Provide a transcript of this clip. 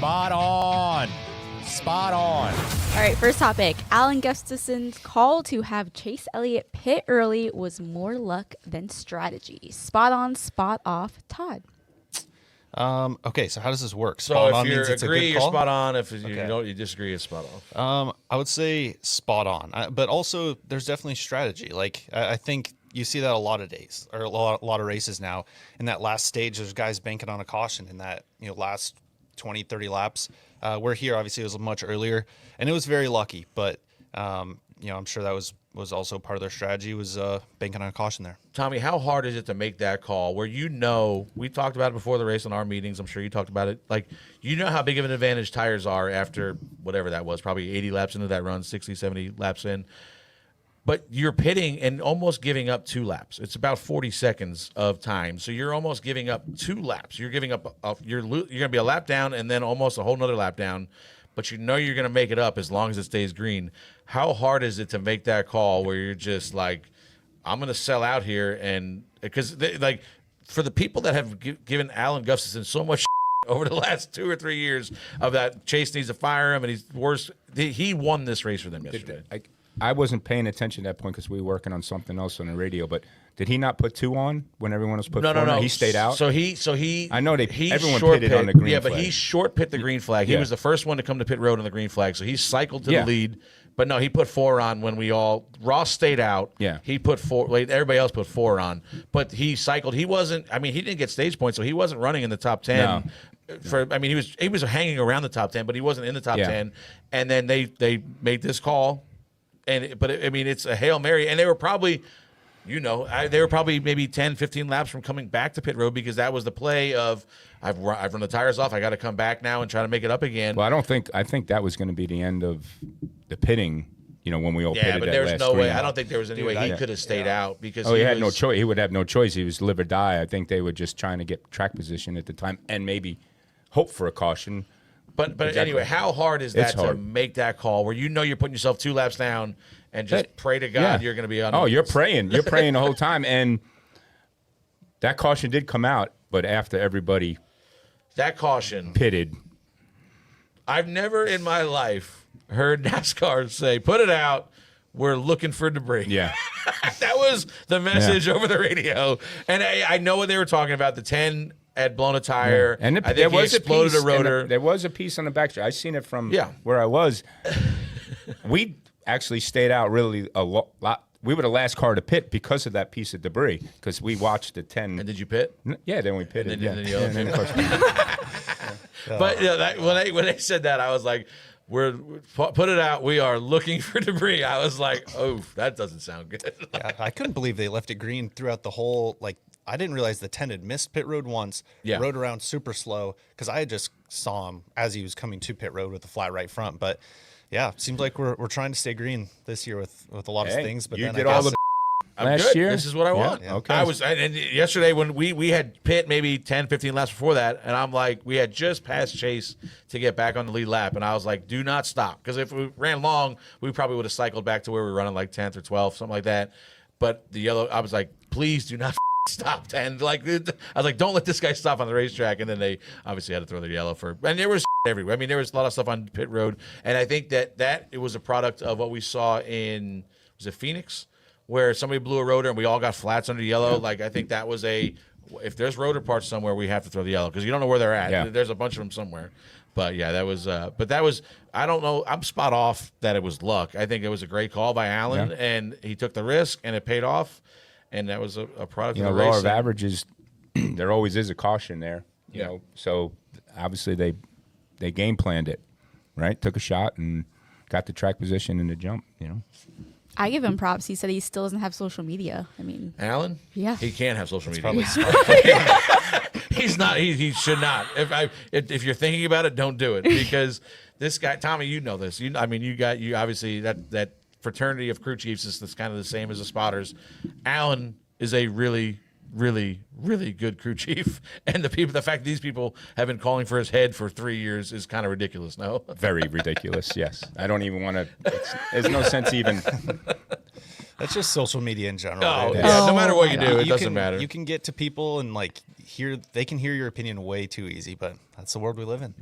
Spot on. Spot on. All right, first topic. Allen Gustafson's call to have Chase Elliott pit early was more luck than strategy. Spot on, spot off, Todd. Okay, so how does this work? So Spot if on you means it's a agree, good you're call? spot on. If you Okay. don't, you disagree, it's spot off. I would say spot on, but also there's definitely strategy. Like I think you see that a lot of days or a lot of races now. In that last stage, there's guys banking on a caution in that last 20, 30 laps. We're here, obviously, it was much earlier, and it was very lucky. But I'm sure that was also part of their strategy was banking on a caution there. Tommy, how hard is it to make that call where we talked about it before the race in our meetings. I'm sure you talked about it. Like, how big of an advantage tires are after whatever that was, probably 80 laps into that run, 60, 70 laps in. But you're pitting and almost giving up 2 laps. It's about 40 seconds of time. So you're almost giving up 2 laps. You're giving up, you're going to be a lap down and then almost a whole nother lap down. But you're going to make it up as long as it stays green. How hard is it to make that call where you're just like, I'm going to sell out here? And because for the people that have given Allen Gustafson so much over the last 2 or 3 years of that Chase needs to fire him and he's worse, he won this race for them yesterday. I wasn't paying attention at that point because we were working on something else on the radio. But did he not put 2 on when everyone was put 4 on? No. He stayed out. So he. I know everyone short pitted on the green Yeah, flag. but he short pit the green flag. He Yeah. was the first one to come to pit road on the green flag. So he cycled to Yeah. the lead. But no, he put 4 on when Ross stayed out. Yeah. He put 4. Everybody else put 4 on. But he cycled. He wasn't. I mean, he didn't get stage points, so he wasn't running in the top 10. No. He was hanging around the top 10, but he wasn't in the top 10. And then they made this call. It's a Hail Mary. And they were probably, maybe 10, 15 laps from coming back to pit road because that was the play of, I've run the tires off. I got to come back now and try to make it up again. Well, I think that was going to be the end of the pitting, when we all pitted but that there's last no way. green. I don't think there was any way he could have stayed out because he had no choice. He would have no choice. He was live or die. I think they were just trying to get track position at the time and maybe hope for a caution. But Exactly. Anyway, how hard is that It's hard. to make that call where you're putting yourself 2 laps down and just pray to God you're going to be on? Oh, you're praying. You're praying the whole time. And that caution did come out, but after everybody that caution pitted. I've never in my life heard NASCAR say, put it out, we're looking for debris. Yeah. That was the message over the radio. And I know what they were talking about. The 10 had blown a tire. And I think he exploded a rotor. There was a piece on the backstretch. I seen it from Yeah. where I was. We actually stayed out really a lot. We were the last car to pit because of that piece of debris because we watched the 10. And did you pit? Yeah, then we pitted. And then you- And then, of course, But when they said that, I was like, we're put it out. We are looking for debris. I was like, oh, that doesn't sound good. Yeah, I couldn't believe they left it green throughout the whole, I didn't realize the 10 had missed pit road once, rode around super slow, because I had just saw him as he was coming to pit road with the flat right front. But, yeah, seems like we're trying to stay green this year with a lot of things. But you then did I all guess the I'm last good. year. This is what I want. Yeah, okay. And yesterday when we had pit maybe 10, 15 laps before that, and I'm like, we had just passed Chase to get back on the lead lap, and I was like, do not stop. Because if we ran long, we probably would have cycled back to where we were running like 10th or 12th, something like that. But I was like, please do not stop. And I was like, don't let this guy stop on the racetrack. And then they obviously had to throw the yellow and there was everywhere. I mean, there was a lot of stuff on pit road. And I think that it was a product of what we saw was it Phoenix? Where somebody blew a rotor and we all got flats under yellow. I think that was if there's rotor parts somewhere, we have to throw the yellow because you don't know where they're at. Yeah. There's a bunch of them somewhere. But yeah, that was, I don't know. I'm spot off that it was luck. I think it was a great call by Allen and he took the risk and it paid off. And that was a product of the law race. of averages, there always is a caution there, you know. So obviously they game planned it, right? Took a shot and got the track position in the jump, I give him props. He said he still doesn't have social media. I mean, Allen? Yeah. He can't have social media. probably smart. He's not. He should not. If you're thinking about it, don't do it because this guy, Tommy, you know this. You obviously that fraternity of crew chiefs is this kind of the same as the spotters. Allen is a really, really, really good crew chief, and the fact that these people have been calling for his head for 3 years is kind of ridiculous. No, Very ridiculous. Yes, I don't even want to. There's no sense even. That's just social media in general. No, right? no matter what you do, it You doesn't can- matter. You can get to people and they can hear your opinion way too easy, but that's the world we live in.